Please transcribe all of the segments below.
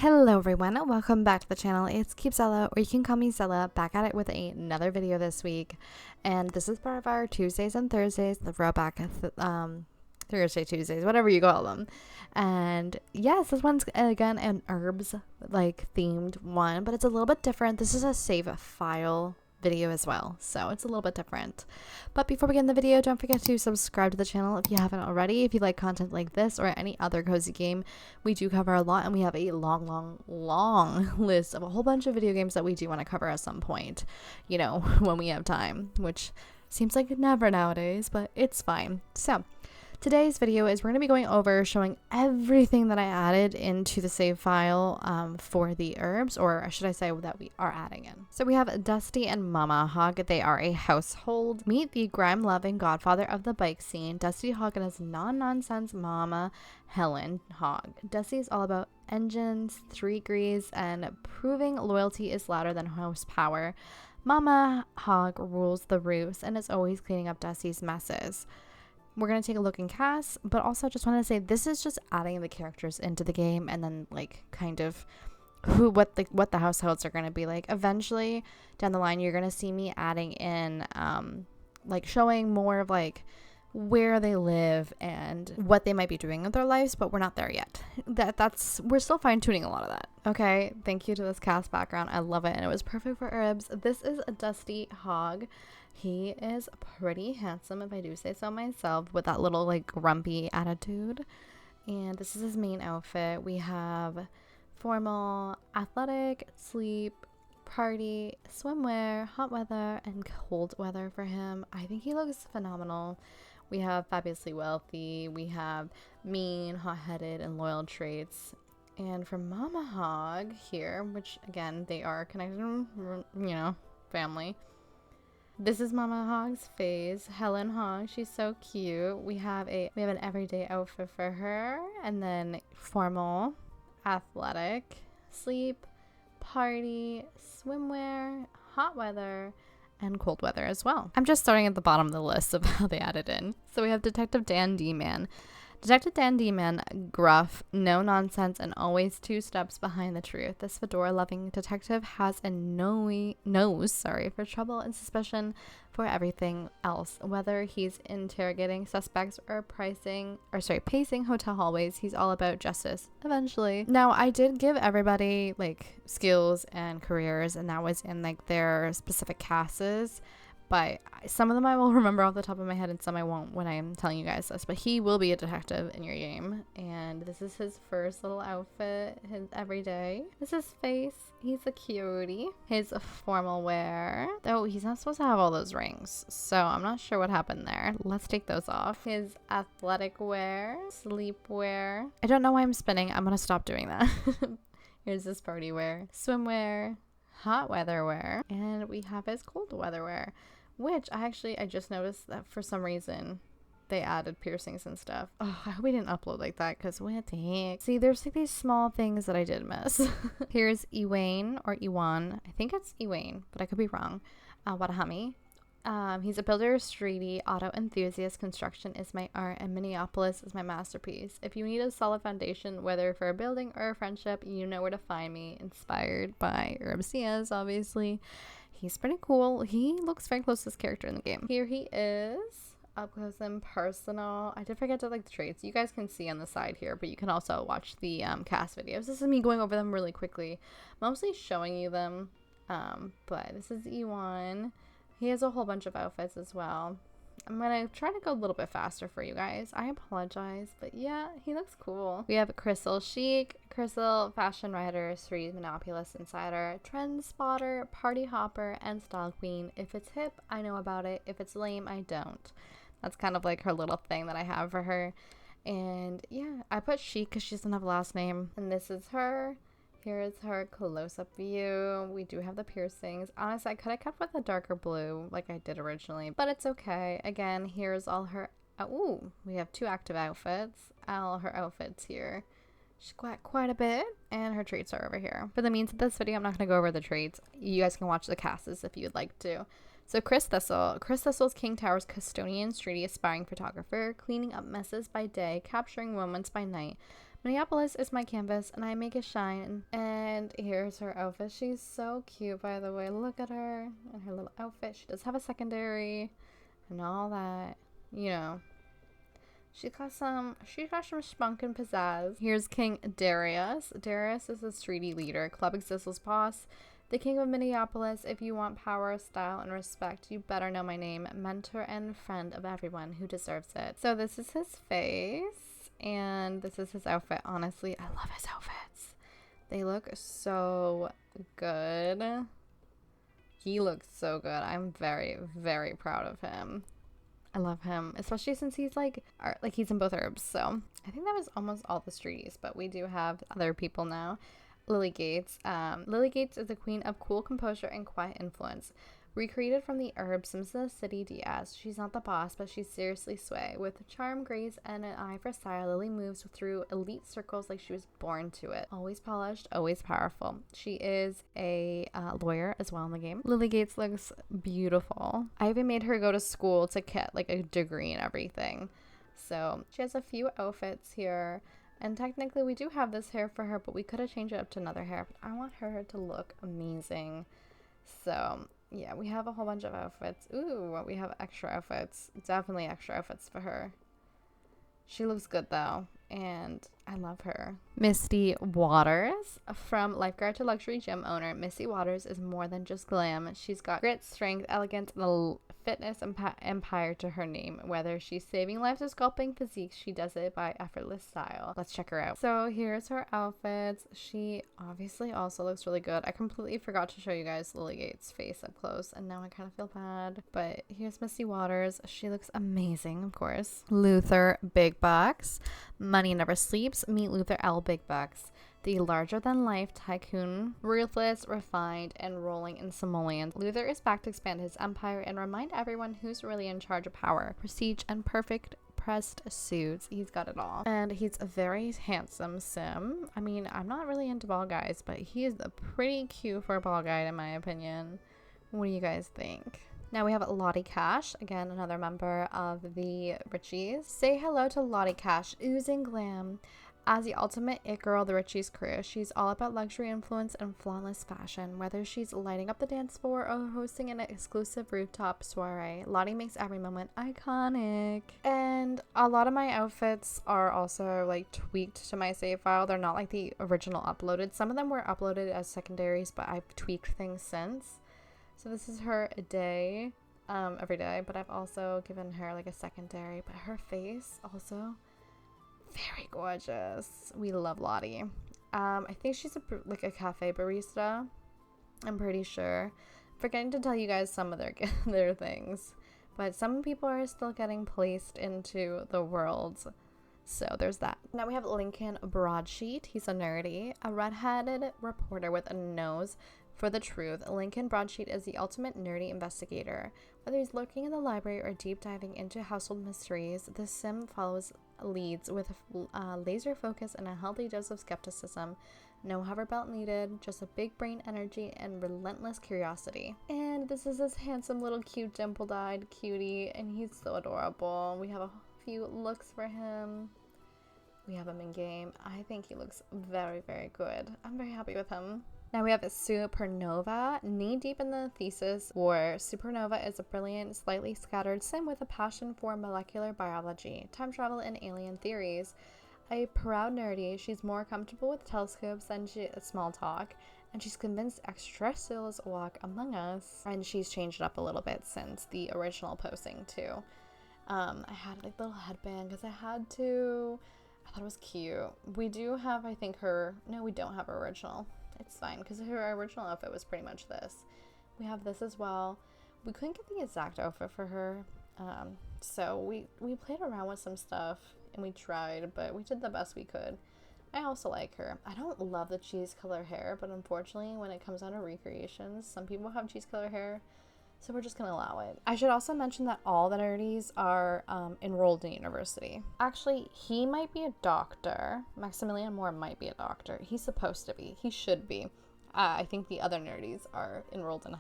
Hello everyone, welcome back to the channel. It's Cubezella, or you can call me Zella, back at it with another video this week. And this is part of our Tuesdays and Thursdays, the throwback Thursday, Tuesdays, whatever you call them. And yes, this one's again an Urbz like themed one, but it's a little bit different. This is a save file video as well, so it's a little bit different. But before we get in the video, don't forget to subscribe to the channel if you haven't already. If you like content like this or any other cozy game, we do cover a lot, and we have a long list of a whole bunch of video games that we do want to cover at some point, you know, when we have time, which seems like never nowadays, but it's fine. So today's video is we're going to be going over showing everything that I added into the save file for the Urbz, or should I say that we are adding in. So we have Dusty and Mama Hog. They are a household. Meet the grime-loving godfather of the bike scene, Dusty Hog, and his non-nonsense mama, Helen Hog. Dusty is all about engines, 3 degrees, and proving loyalty is louder than horsepower. Mama Hog rules the roost and is always cleaning up Dusty's messes. We're going to take a look in cast, but also just want to say this is just adding the characters into the game, and then like kind of what the households are going to be like. Eventually down the line, you're going to see me adding in like showing more of like where they live and what they might be doing with their lives, but we're not there yet. We're still fine-tuning a lot of that. Okay, thank you to this cast background. I love it, and it was perfect for Urbz. This is a Dusty Hog. He is pretty handsome, if I do say so myself, with that little like grumpy attitude. And this is his main outfit. We have formal, athletic, sleep, party, swimwear, hot weather, and cold weather for him. I think he looks phenomenal. We have fabulously wealthy. We have mean, hot-headed, and loyal traits. And for Mama Hog here, which again, they are connected, you know, family. This is Mama Hog's face, Helen Hog. She's so cute. We have an everyday outfit for her, and then formal, athletic, sleep, party, swimwear, hot weather, and cold weather as well. I'm just starting at the bottom of the list of how they added in. So we have Detective Dan D-Man. Detective Dan D-Man, gruff, no nonsense, and always 2 steps behind the truth. This fedora-loving detective has a nose for trouble and suspicion for everything else. Whether he's interrogating suspects or pacing hotel hallways, he's all about justice eventually. Now, I did give everybody like skills and careers, and that was in like their specific casts. But some of them I will remember off the top of my head, and some I won't when I'm telling you guys this. But he will be a detective in your game. And this is his first little outfit, his everyday. This is his face. He's a cutie. His formal wear. Though he's not supposed to have all those rings, so I'm not sure what happened there. Let's take those off. His athletic wear. Sleep wear. I don't know why I'm spinning. I'm going to stop doing that. Here's his party wear. Swimwear. Hot weather wear. And we have his cold weather wear. Which I just noticed that for some reason they added piercings and stuff. Oh, I hope we didn't upload like that, because what the heck? See, there's like these small things that I did miss. Here's Ewan or Ewan. I think it's Ewan, but I could be wrong. Wadahami. He's a builder, streety, auto enthusiast. Construction is my art, and Minneapolis is my masterpiece. If you need a solid foundation, whether for a building or a friendship, you know where to find me. Inspired by Urbz, obviously. He's pretty cool. He looks very close to this character in the game. Here he is, up close and personal. I did forget to like the traits. You guys can see on the side here, but you can also watch the cast videos. This is me going over them really quickly, mostly showing you them. But this is Ewan. He has a whole bunch of outfits as well. I'm gonna try to go a little bit faster for you guys. I apologize, but yeah, he looks cool. We have Crystal Chic, Crystal Fashion Writer, Street Monopolist Insider, Trend Spotter, Party Hopper, and Style Queen. If it's hip, I know about it. If it's lame, I don't. That's kind of like her little thing that I have for her. And yeah, I put Chic because she doesn't have a last name. And this is her. Here is her close-up view. We do have the piercings. Honestly, I could have kept with a darker blue like I did originally, but it's okay. Again, here's all her... ooh, we have 2 active outfits. All her outfits here. She's got quite a bit, and her traits are over here. For the means of this video, I'm not going to go over the traits. You guys can watch the casts if you'd like to. So Chris Thistle. Chris Thistle's King Tower's custodian, streety, aspiring photographer, cleaning up messes by day, capturing moments by night. Minneapolis is my canvas and I make it shine. And here's her outfit. She's so cute, by the way. Look at her and her little outfit. She does have a secondary and all that, you know. She's got some spunk and pizzazz. Here's King Darius. Darius is a streety leader, Club Existel's boss, the king of Minneapolis. If you want power, style, and respect, you better know my name. Mentor and friend of everyone who deserves it. So this is his face, and this is his outfit. Honestly, I love his outfits. They look so good. He looks so good. I'm very, very proud of him. I love him, especially since he's he's in both Urbz. So I think that was almost all the streeties, but we do have other people now. Lily Gates. Lily Gates is the queen of cool composure and quiet influence. Recreated from the Urbz Sims City DS, she's not the boss, but she's seriously sway. With charm, grace, and an eye for style, Lily moves through elite circles like she was born to it. Always polished, always powerful. She is a lawyer as well in the game. Lily Gates looks beautiful. I even made her go to school to get like a degree and everything. So she has a few outfits here. And technically we do have this hair for her, but we could have changed it up to another hair. But I want her to look amazing. So yeah, we have a whole bunch of outfits. Ooh, we have extra outfits. Definitely extra outfits for her. She looks good though, and I love her. Misty Waters. From lifeguard to luxury gym owner, Misty Waters is more than just glam. She's got grit, strength, elegance, and a fitness empire to her name. Whether she's saving lives or sculpting physiques, she does it by effortless style. Let's check her out. So here's her outfits. She obviously also looks really good. I completely forgot to show you guys Lily Gates' face up close, and now I kind of feel bad. But here's Misty Waters. She looks amazing, of course. Luther Big Bucks. Money never sleeps. Meet Luther L. Big Bucks, the larger-than-life tycoon, ruthless, refined, and rolling in simoleons. Luther is back to expand his empire and remind everyone who's really in charge of power, prestige, and perfect pressed suits. He's got it all. And he's a very handsome sim. I mean, I'm not really into bald guys, but he is pretty cute for a bald guy, in my opinion. What do you guys think? Now we have Lottie Cash, again, another member of the Richies. Say hello to Lottie Cash, oozing glam. As the ultimate it girl of the Richies crew, she's all about luxury influence and flawless fashion. Whether she's lighting up the dance floor or hosting an exclusive rooftop soiree, Lottie makes every moment iconic. And a lot of my outfits are also like tweaked to my save file. They're not like the original uploaded. Some of them were uploaded as secondaries, but I've tweaked things since. So this is her a day, every day, but I've also given her like a secondary, but her face also very gorgeous. We love Lottie. I think she's like a cafe barista. I'm pretty sure. Forgetting to tell you guys some of their things, but some people are still getting placed into the world. So there's that. Now we have Lincoln Broadsheet. He's a nerdy, a redheaded reporter with a nose for the truth. Lincoln Broadsheet is the ultimate nerdy investigator. Whether he's lurking in the library or deep diving into household mysteries, the sim follows leads with laser focus and a healthy dose of skepticism. No hover belt needed, just a big brain energy and relentless curiosity. And this is this handsome little cute dimple-eyed cutie, and he's so adorable. We have a few looks for him. We have him in game. I think he looks very, very good. I'm very happy with him. Now we have Supernova, knee-deep in the thesis war. Supernova is a brilliant, slightly scattered sim with a passion for molecular biology, time travel, and alien theories. A proud nerdy, she's more comfortable with telescopes than small talk, and she's convinced extraterrestrials walk among us. And she's changed it up a little bit since the original posting too. I had like a little headband because I had to. I thought it was cute. We do have, I think, no, we don't have her original. It's fine because her original outfit was pretty much this. We have this as well. We couldn't get the exact outfit for her, so we played around with some stuff and we tried, but we did the best we could. I also like her. I don't love the cheese color hair, but unfortunately when it comes down to recreations, some people have cheese color hair, so we're just gonna allow it. I should also mention that all the nerdies are enrolled in university. Actually, he might be a doctor. Maximilian Moore might be a doctor. He's supposed to be. He should be. I think the other nerdies are enrolled in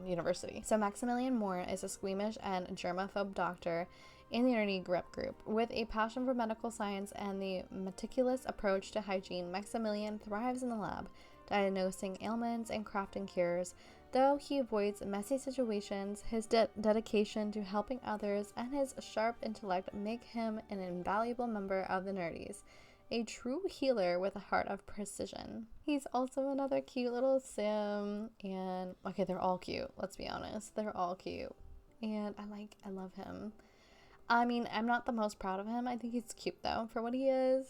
university. So Maximilian Moore is a squeamish and germaphobe doctor in the nerdy grip group. With a passion for medical science and the meticulous approach to hygiene, Maximilian thrives in the lab, diagnosing ailments and crafting cures. Though he avoids messy situations, his dedication to helping others and his sharp intellect make him an invaluable member of the nerdies. A true healer with a heart of precision. He's also another cute little sim, and okay, they're all cute, let's be honest. They're all cute. And I love him. I mean, I'm not the most proud of him. I think he's cute though, for what he is.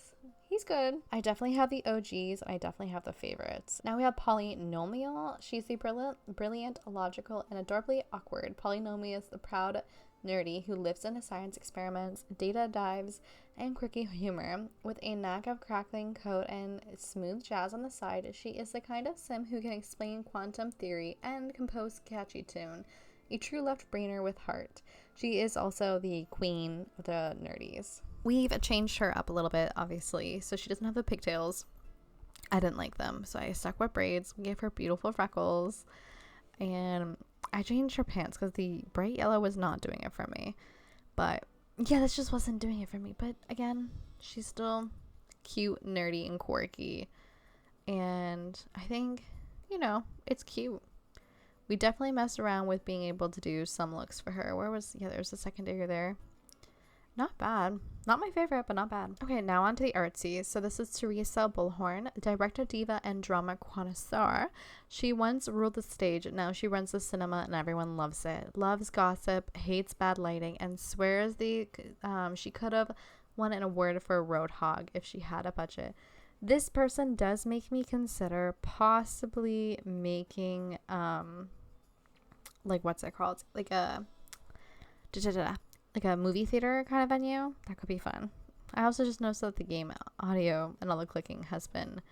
He's good. I definitely have the OGs, and I definitely have the favorites. Now we have Polynomial. She's the brilliant, logical, and adorably awkward Polynomius, the proud nerdy who lives in science experiments, data dives, and quirky humor. With a knack of crackling code and smooth jazz on the side, she is the kind of sim who can explain quantum theory and compose catchy tune. A true left-brainer with heart. She is also the queen of the nerdies. We've changed her up a little bit, obviously, so she doesn't have the pigtails. I didn't like them, so I stuck with braids. We gave her beautiful freckles, and I changed her pants because the bright yellow was not doing it for me. But yeah, this just wasn't doing it for me. But again, she's still cute, nerdy, and quirky, and I think, you know, it's cute. We definitely messed around with being able to do some looks for her. There's a secondary there. Not bad. Not my favorite, but not bad. Okay, now on to the artsies. So this is Teresa Bullhorn, director, diva, and drama connoisseur. She once ruled the stage. Now she runs the cinema, and everyone loves it. Loves gossip, hates bad lighting, and swears she could have won an award for Roadhog if she had a budget. This person does make me consider possibly making like, what's it called, like a movie theater kind of venue. That could be fun. I also just noticed that the game audio and all the clicking has been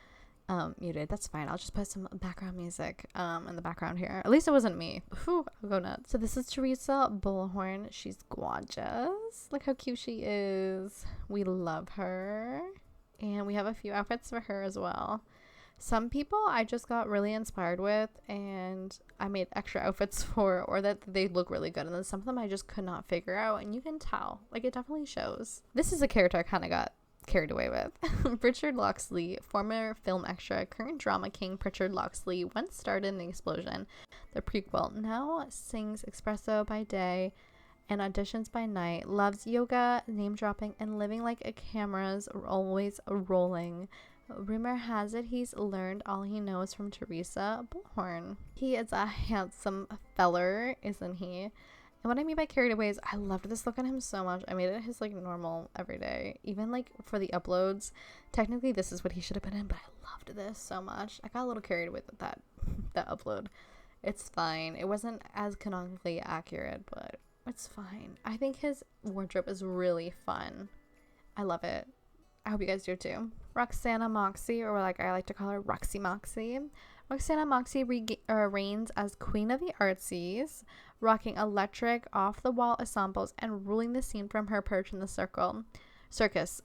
muted. That's fine. I'll just put some background music in the background here. At least it wasn't me. Whew, I'll go nuts. So this is Teresa Bullhorn. She's gorgeous. Look how cute she is. We love her. And we have a few outfits for her as well. Some people I just got really inspired with, and I made extra outfits for, or that they look really good. And then some of them I just could not figure out, and you can tell. Like, it definitely shows. This is a character I kind of got carried away with. Richard Locksley, former film extra, current drama king Pritchard Locksley, once starred in The Explosion, the prequel, now sings espresso by day and auditions by night, loves yoga, name dropping, and living like a camera's always rolling. Rumor has it he's learned all he knows from Teresa Bullhorn. He is a handsome feller, isn't he? And what I mean by carried away is I loved this look on him so much. I made it his like normal everyday. Even like for the uploads, technically this is what he should have been in, but I loved this so much. I got a little carried away with that upload. It's fine. It wasn't as canonically accurate, but it's fine. I think his wardrobe is really fun. I love it. I hope you guys do too. Roxana Moxie, or like I like to call her Roxy Moxie. Roxana Moxie reigns as queen of the artsies, rocking electric, off-the-wall ensembles and ruling the scene from her perch in the circus.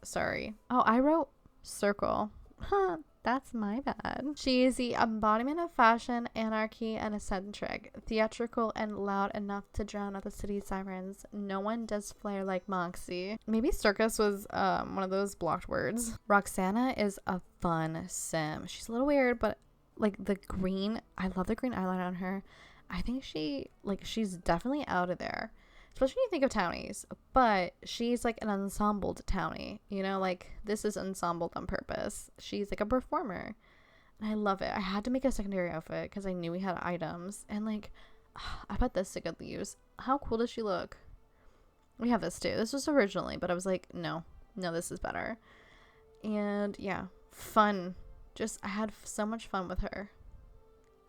Oh, I wrote circle. Huh, that's my bad. She is the embodiment of fashion, anarchy, and eccentric, theatrical and loud enough to drown out the city's sirens. No one does flair like Moxie. Maybe circus was one of those blocked words. Roxana is a fun sim. She's a little weird, but like the green, I love the green eyeliner on her. I think she's definitely out of there. Especially when you think of townies, but she's like an ensembled townie, you know, like this is ensembled on purpose. She's like a performer, and I love it. I had to make a secondary outfit because I knew we had items, and like I put this to good use. How cool does she look? We have this too. This was originally, but I was like, no, this is better. And yeah, fun. I had so much fun with her.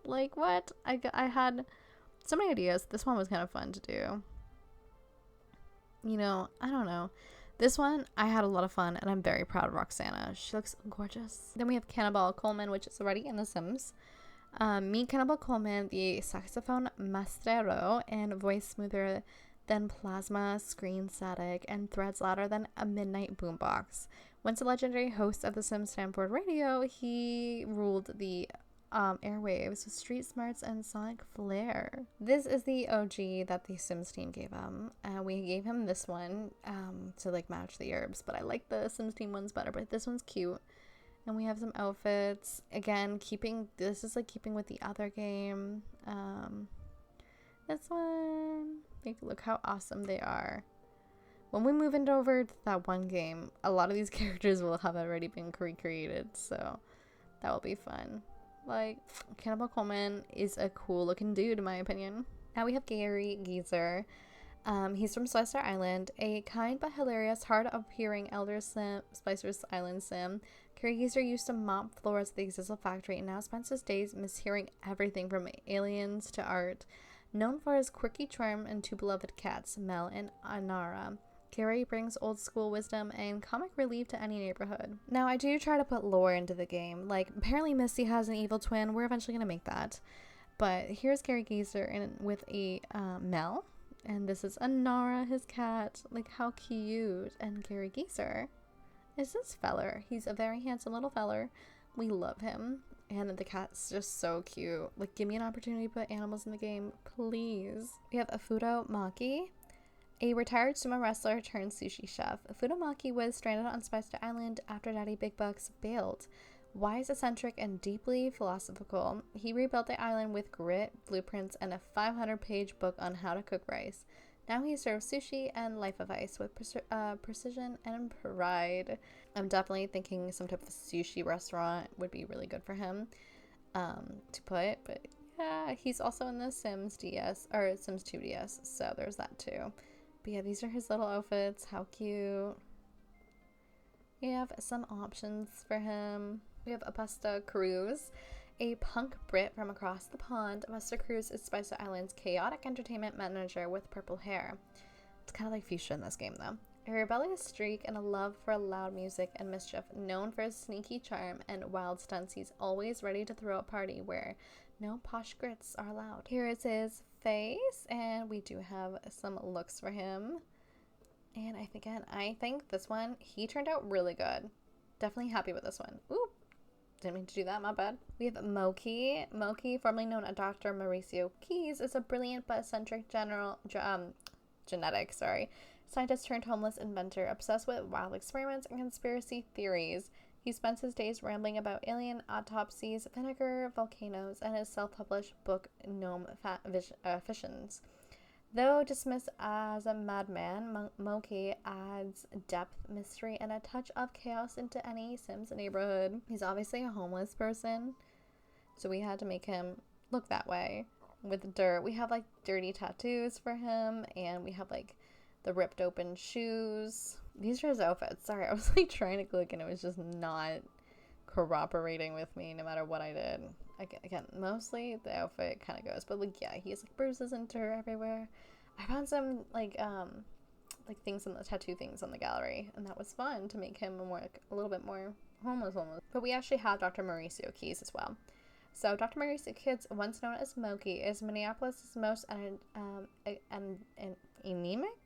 Like, what? I had so many ideas. This one was kind of fun to do. You know, I don't know. This one, I had a lot of fun, and I'm very proud of Roxana. She looks gorgeous. Then we have Cannibal Coleman, which is already in The Sims. Meet Cannibal Coleman, the saxophone maestro, and voice smoother than plasma, screen static, and threads louder than a midnight boombox. Once a legendary host of The Sims Stanford Radio, he ruled the Airwaves with Street Smarts and Sonic Flare. This is the OG that the Sims team gave him. We gave him this one to like match the Urbz, but I like the Sims team ones better, but this one's cute. And we have some outfits. Again, this is like keeping with the other game. This one, like, look how awesome they are. When we move over to that one game, a lot of these characters will have already been recreated, so that will be fun. Like, Cannibal Coleman is a cool looking dude in my opinion. Now we have Gary Geezer. He's from Spicer Island, a kind but hilarious, hard-of-hearing elder sim, Spicer's Island sim. Gary Geezer used to mop floors at the Cubezella factory and now spends his days mishearing everything from aliens to art. Known for his quirky charm and two beloved cats, Mel and Anara, Gary brings old school wisdom and comic relief to any neighborhood. Now, I do try to put lore into the game. Like, apparently Misty has an evil twin. We're eventually going to make that. But here's Gary Geezer with a Mel. And this is Anara, his cat. Like, how cute. And Gary Geezer is this feller. He's a very handsome little feller. We love him. And the cat's just so cute. Like, give me an opportunity to put animals in the game, please. We have Afudo Maki, a retired sumo wrestler turned sushi chef. Fudomaki was stranded on Spicer Island after Daddy Big Bucks bailed. Wise, eccentric, and deeply philosophical, he rebuilt the island with grit, blueprints, and a 500-page book on how to cook rice. Now he serves sushi and life of ice with precision and pride. I'm definitely thinking some type of sushi restaurant would be really good for him to put, but yeah, he's also in the Sims DS, or Sims 2 DS, so there's that too. But yeah, these are his little outfits. How cute. We have some options for him. We have Busta Cruz, a punk Brit from across the pond. Busta Cruz is Spicer Island's chaotic entertainment manager with purple hair. It's kind of like Fuchsia in this game, though. A rebellious streak and a love for loud music and mischief. Known for his sneaky charm and wild stunts, he's always ready to throw a party where no posh grits are allowed. Here is his face, and we do have some looks for him. And I think this one, he turned out really good. Definitely happy with this one. Ooh, didn't mean to do that, my bad. We have Moki. Moki, formerly known as Dr. Mauricio Keys, is a brilliant but eccentric genetic scientist turned homeless inventor, obsessed with wild experiments and conspiracy theories. He spends his days rambling about alien autopsies, vinegar, volcanoes, and his self-published book, Gnome Fissions. Though dismissed as a madman, Moki adds depth, mystery, and a touch of chaos into any Sims neighborhood. He's obviously a homeless person, so we had to make him look that way. With dirt, we have like dirty tattoos for him, and we have like the ripped open shoes. These are his outfits. Sorry, I was like trying to click and it was just not cooperating with me no matter what I did. Again, mostly the outfit kind of goes, but like, yeah, he has like bruises and dirt everywhere. I found some like things on the tattoo things on the gallery, and that was fun to make him a little bit more homeless. But we actually have Dr. Mauricio Keys as well. So Dr. Mauricio Keys, once known as Moki, is Minneapolis' most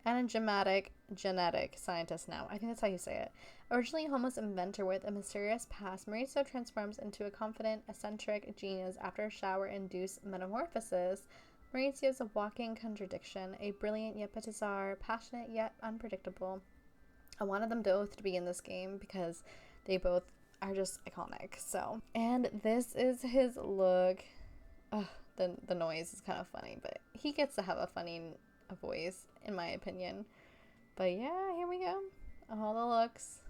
enigmatic genetic scientist now. I think that's how you say it. Originally a homeless inventor with a mysterious past, Mauricio transforms into a confident, eccentric genius after a shower-induced metamorphosis. Mauricio is a walking contradiction, a brilliant yet bizarre, passionate yet unpredictable. I wanted them both to be in this game because they both are just iconic. So, and this is his look. Ugh, the noise is kind of funny, but he gets to have a funny voice in my opinion. But yeah, here we go. All the looks.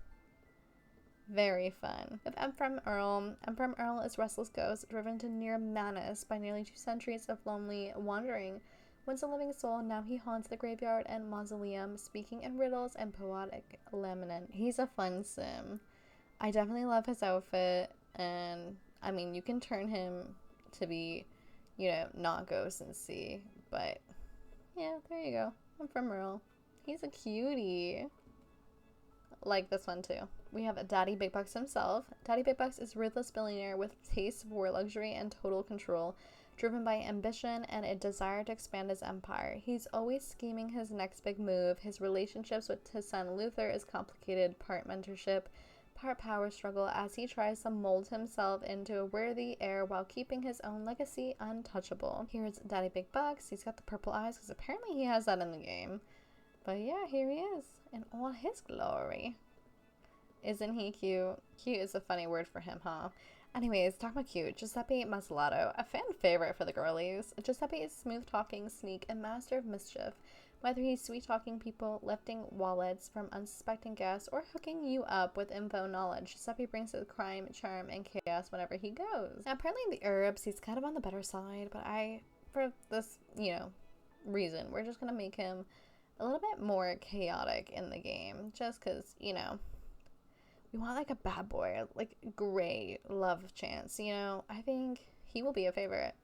Very fun. With Emperor Earl. Emperor Earl is restless ghost driven to near madness by nearly 2 centuries of lonely wandering. Once a living soul, now he haunts the graveyard and mausoleum, speaking in riddles and poetic lament. He's a fun sim. I definitely love his outfit, and I mean, you can turn him to be, you know, not ghost and see, but yeah, there you go. I'm from Earl. He's a cutie. Like this one too. We have Daddy Big Bucks himself. Daddy Big Bucks is a ruthless billionaire with taste for luxury and total control, driven by ambition and a desire to expand his empire. He's always scheming his next big move. His relationships with his son Luther is complicated, part mentorship, part power struggle as he tries to mold himself into a worthy heir while keeping his own legacy untouchable. Here's Daddy Big Bucks. He's got the purple eyes because apparently he has that in the game. But yeah, here he is in all his glory. Isn't he cute? Cute is a funny word for him, huh? Anyways, talk about cute. Giuseppe Mazzolato, a fan favorite for the girlies. Giuseppe is smooth-talking, sneak, and master of mischief. Whether he's sweet-talking people, lifting wallets from unsuspecting guests, or hooking you up with info knowledge, Giuseppe brings the crime, charm, and chaos whenever he goes. Now, apparently in the Urbz, he's kind of on the better side, but for this, reason, we're just gonna make him a little bit more chaotic in the game, just because, we want like a bad boy, like great love chance, I think he will be a favorite.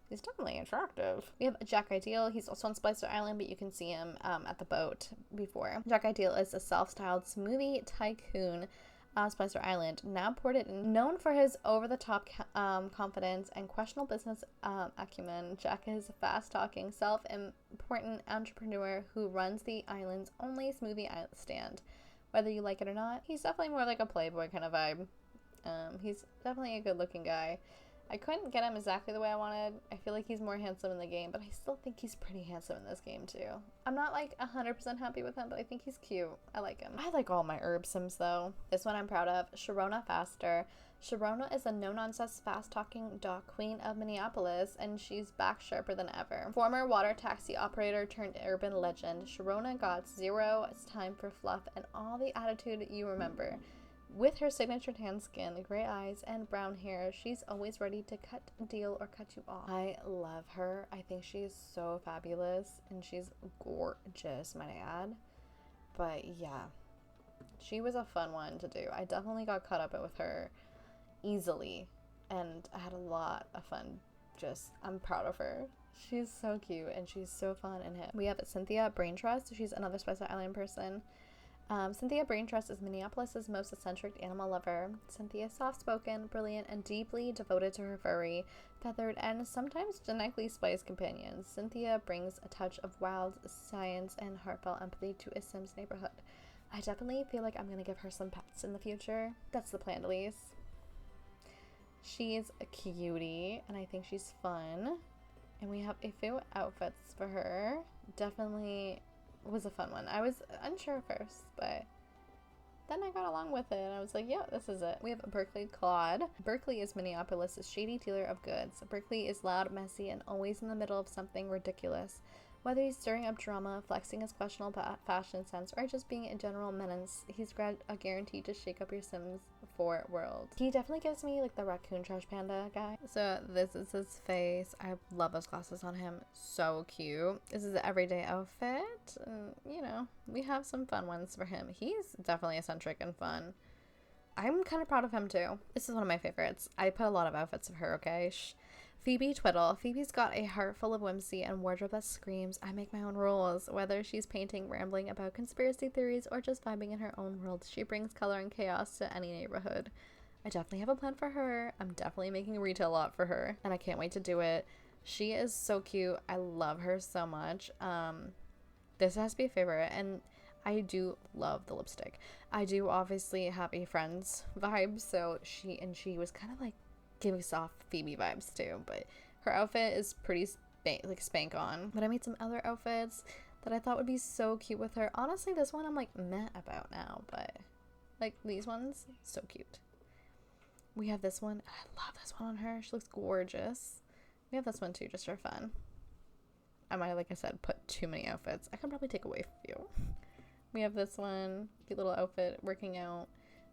He's definitely attractive. We have Jack Ideal. He's also on Splicer Island, but you can see him at the boat before. Jack Ideal is a self-styled smoothie tycoon Splicer Island, now ported in. Known for his over-the-top confidence and questionable business acumen, Jack is a fast-talking, self-important entrepreneur who runs the island's only smoothie stand. Whether you like it or not, he's definitely more like a playboy kind of vibe. He's definitely a good-looking guy. I couldn't get him exactly the way I wanted. I feel like he's more handsome in the game, but I still think he's pretty handsome in this game too. I'm not like 100% happy with him, but I think he's cute. I like him. I like all my Urbz sims though. This one I'm proud of. Sharona Faster. Sharona is a no-nonsense, fast-talking dock queen of Minneapolis, and she's back sharper than ever. Former water taxi operator turned urban legend, Sharona got zero time for fluff and all the attitude you remember. With her signature tan skin, gray eyes, and brown hair, she's always ready to cut, deal, or cut you off. I love her. I think she's so fabulous, and she's gorgeous, might I add. But yeah, she was a fun one to do. I definitely got caught up with her easily, and I had a lot of fun. I'm proud of her. She's so cute, and she's so fun and hip. We have Cynthia Braintrust. She's another Spicer Island person. Cynthia Braintrust is Minneapolis' most eccentric animal lover. Cynthia is soft-spoken, brilliant, and deeply devoted to her furry, feathered, and sometimes genetically spliced companions. Cynthia brings a touch of wild science and heartfelt empathy to a Sims neighborhood. I definitely feel like I'm going to give her some pets in the future. That's the plan, at least. She's a cutie, and I think she's fun. And we have a few outfits for her. Definitely was a fun one. I was unsure first, but then I got along with it and I was like, yeah, this is it. We have Berkeley Claude. Berkeley is Minneapolis' shady dealer of goods. Berkeley is loud, messy, and always in the middle of something ridiculous. Whether he's stirring up drama, flexing his questionable fashion sense, or just being a general menace, he's a guarantee to shake up your Sims 4 world. He definitely gives me like the raccoon trash panda guy. So this is his face. I love those glasses on him. So cute. This is the everyday outfit. And, we have some fun ones for him. He's definitely eccentric and fun. I'm kind of proud of him too. This is one of my favorites. I put a lot of outfits of her, okay? Phoebe Twiddle. Phoebe's got a heart full of whimsy and wardrobe that screams, I make my own rules. Whether she's painting, rambling about conspiracy theories, or just vibing in her own world, she brings color and chaos to any neighborhood. I definitely have a plan for her. I'm definitely making a retail lot for her, and I can't wait to do it. She is so cute. I love her so much. This has to be a favorite, and I do love the lipstick. I do obviously Happy Friends vibes, so she was kind of like giving soft Phoebe vibes too, but her outfit is pretty spank on. But I made some other outfits that I thought would be so cute with her. Honestly, this one I'm like meh about now, but like these ones, so cute. We have this one. I love this one on her. She looks gorgeous. We have this one too, just for fun. I might, like I said, put too many outfits. I could probably take away a few. We have this one, cute little outfit, working out.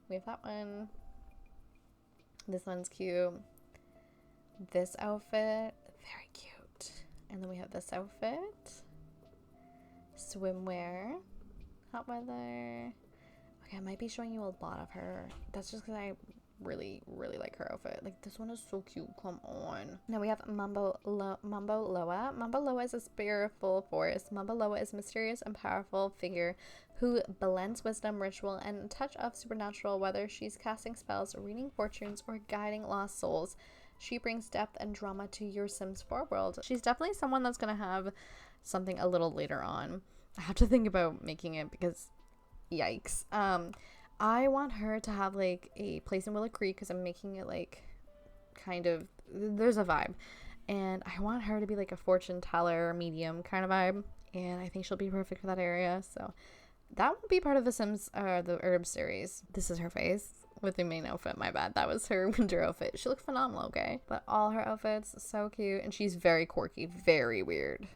We have that one. This one's cute. This outfit, very cute. And then we have this outfit. Swimwear. Hot weather. Okay, I might be showing you a lot of her. That's just because I really like her outfit. Like, this one is so cute. Come on. Now we have Mambo Loa. Mambo Loa is a spiritual force. Mambo Loa is a mysterious and powerful figure who blends wisdom, ritual, and a touch of supernatural. Whether she's casting spells, reading fortunes, or guiding lost souls, she brings depth and drama to your Sims 4 world. She's definitely someone that's gonna have something a little later on. I have to think about making it because yikes. I want her to have like a place in Willow Creek because I'm making it like kind of, there's a vibe, and I want her to be like a fortune teller medium kind of vibe, and I think she'll be perfect for that area. So that won't be part of the Sims the Urbz series. This is her face with the main outfit. My bad, that was her winter outfit. She looked phenomenal, okay? But all her outfits so cute, and she's very quirky, very weird,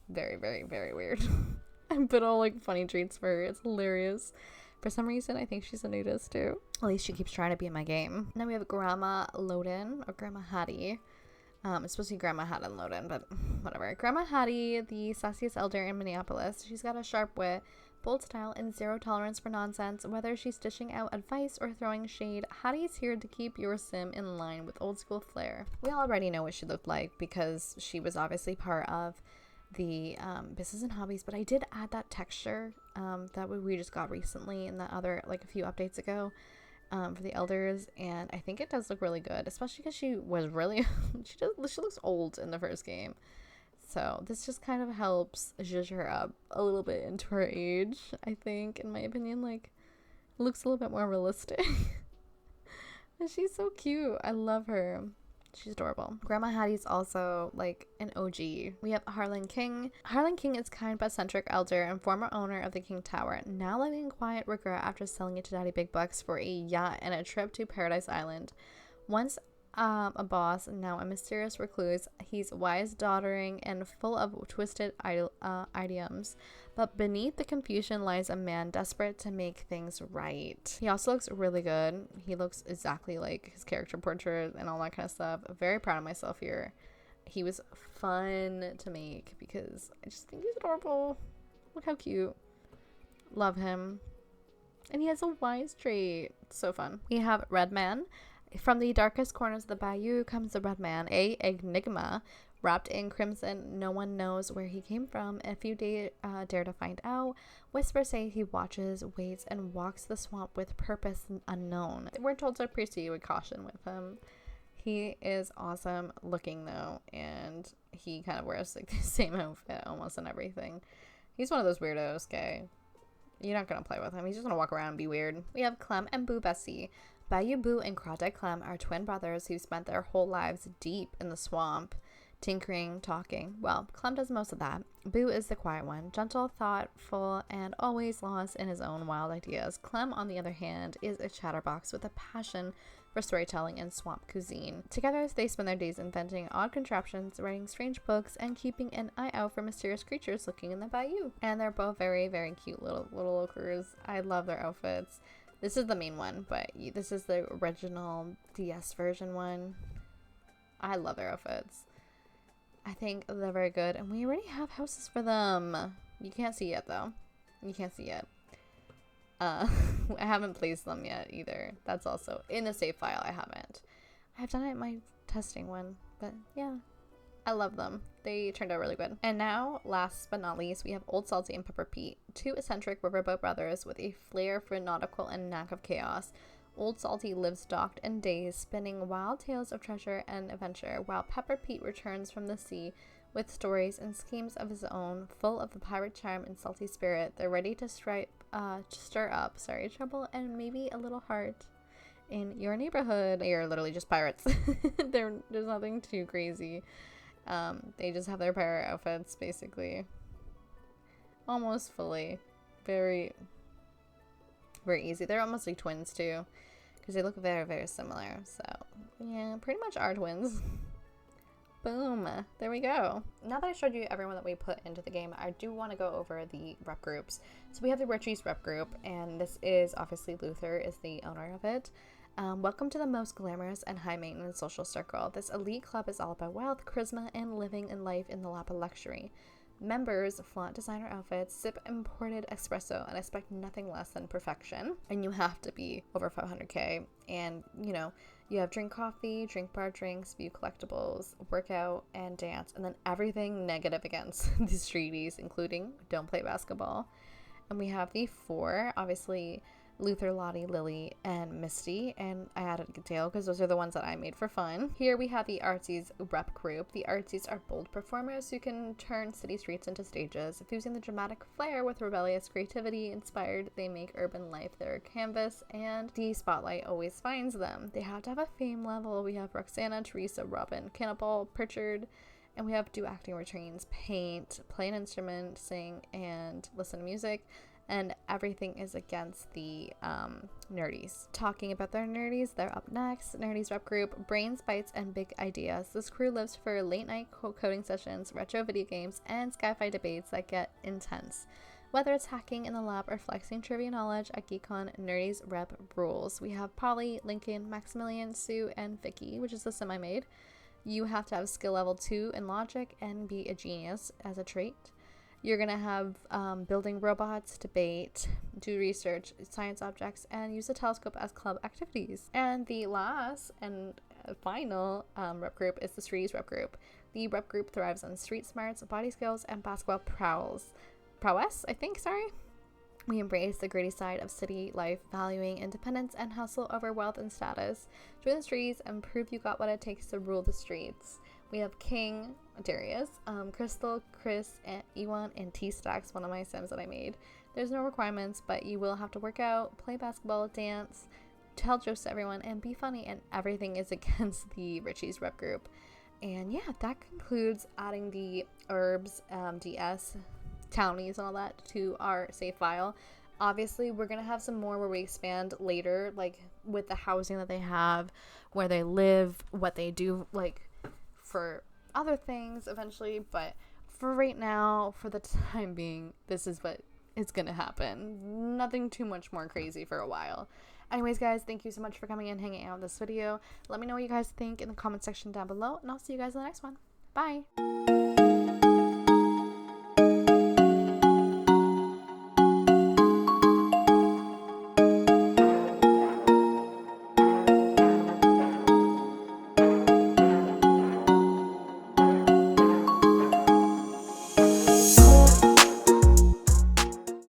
very, very, very weird. I put all like funny treats for her. It's hilarious. For some reason, I think she's a nudist too. At least she keeps trying to be in my game. Then we have Grandma Loden, or Grandma Hattie. It's supposed to be Grandma Haddon Loden, but whatever. Grandma Hattie, the sassiest elder in Minneapolis. She's got a sharp wit, bold style, and zero tolerance for nonsense. Whether she's dishing out advice or throwing shade, Hattie's here to keep your sim in line with old school flair. We already know what she looked like because she was obviously part of the business and hobbies, but I did add that texture that we just got recently in the other, like a few updates ago, for the elders, and I think it does look really good, especially because she was really she looks old in the first game, so this just kind of helps zhuzh her up a little bit into her age. I think, in my opinion, like, looks a little bit more realistic. And she's so cute. I love her. She's adorable. Grandma Hattie's also like an OG. We have Harlan King. Harlan King is kind but eccentric elder and former owner of the King Tower, now living in quiet regret after selling it to Daddy Big Bucks for a yacht and a trip to Paradise Island. Once a boss, now a mysterious recluse, he's wise, doddering, and full of twisted idioms. But beneath the confusion lies a man desperate to make things right. He also looks really good. He looks exactly like his character portrait and all that kind of stuff. Very proud of myself here. He was fun to make because I just think he's adorable. Look how cute. Love him. And he has a wise trait. So fun. We have Red Man. From the darkest corners of the bayou comes the Red Man, a enigma wrapped in crimson. No one knows where he came from. If you dare to find out, whispers say he watches, waits, and walks the swamp with purpose unknown. We're told to proceed with caution with him. He is awesome looking though, and he kind of wears like the same outfit almost and everything. He's one of those weirdos, okay? You're not gonna play with him. He's just gonna walk around and be weird. We have Clem and Boo Bessie. Bayou Boo and Crawdad Clem are twin brothers who spent their whole lives deep in the swamp, tinkering, talking. Well, Clem does most of that. Boo is the quiet one, gentle, thoughtful, and always lost in his own wild ideas. Clem, on the other hand, is a chatterbox with a passion for storytelling and swamp cuisine. Together, they spend their days inventing odd contraptions, writing strange books, and keeping an eye out for mysterious creatures looking in the bayou. And they're both very, very cute little lookers. I love their outfits. This is the main one, but this is the original DS version one. I love their outfits. I think they're very good, and we already have houses for them. You can't see yet, though. You can't see yet. I haven't placed them yet, either. That's also in the save file. I haven't. I've done it in my testing one, but yeah. I love them. They turned out really good. And now, last but not least, we have Old Salty and Pepper Pete, two eccentric riverboat brothers with a flair for nautical and knack of chaos. Old Salty lives docked in days, spinning wild tales of treasure and adventure, while Pepper Pete returns from the sea with stories and schemes of his own, full of the pirate charm and salty spirit. They're ready to stir up trouble and maybe a little heart in your neighborhood. You're literally just pirates. There's nothing too crazy. They just have their pirate outfits, basically. Almost fully. Very, very easy. They're almost like twins, too. Because they look very, very similar. So, yeah, pretty much are twins. Boom. There we go. Now that I showed you everyone that we put into the game, I do want to go over the rep groups. So we have the Richies rep group, and this is, obviously, Luther is the owner of it. Welcome to the most glamorous and high-maintenance social circle. This elite club is all about wealth, charisma, and living in life in the lap of luxury. Members flaunt designer outfits, sip imported espresso, and expect nothing less than perfection. And you have to be over 500k. And, you know, you have drink coffee, drink bar drinks, view collectibles, workout, and dance. And then everything negative against the streeties, including don't play basketball. And we have the 4, obviously, Luther, Lottie, Lily, and Misty, and I added Dale because those are the ones that I made for fun. Here we have the Artsies rep group. The Artsies are bold performers who can turn city streets into stages. Fusing the dramatic flair with rebellious creativity inspired, they make urban life their canvas, and the spotlight always finds them. They have to have a fame level. We have Roxana, Teresa, Robin, Cannibal, Pritchard, and we have do acting routines, paint, play an instrument, sing, and listen to music. And everything is against the nerdies. Talking about their nerdies, they're up next. Nerdies rep group, brains, bites, and big ideas. This crew lives for late night coding sessions, retro video games, and sci-fi debates that get intense. Whether it's hacking in the lab or flexing trivia knowledge at GeekCon, nerdies rep rules. We have Polly, Lincoln, Maximilian, Sue, and Vicky, which is the sim I made. You have to have skill level 2 in logic and be a genius as a trait. You're going to have building robots, debate, do research, science objects, and use a telescope as club activities. And the last and final rep group is the Streets rep group. The rep group thrives on street smarts, body skills, and basketball prowess, sorry. We embrace the gritty side of city life, valuing independence and hustle over wealth and status. Join the streets and prove you got what it takes to rule the streets. We have King, Darius, Crystal, Chris, and Ewan, and T-Stacks, one of my sims that I made. There's no requirements, but you will have to work out, play basketball, dance, tell jokes to everyone, and be funny, and everything is against the Richies rep group. And yeah, that concludes adding the Urbz, DS, townies, and all that to our save file. Obviously, we're going to have some more where we expand later, like with the housing that they have, where they live, what they do, like for other things eventually, but for right now, for the time being, this is what is gonna happen. Nothing too much more crazy for a while. Anyways, guys, thank you so much for coming and hanging out in this video. Let me know what you guys think in the comment section down below, and I'll see you guys in the next one. Bye.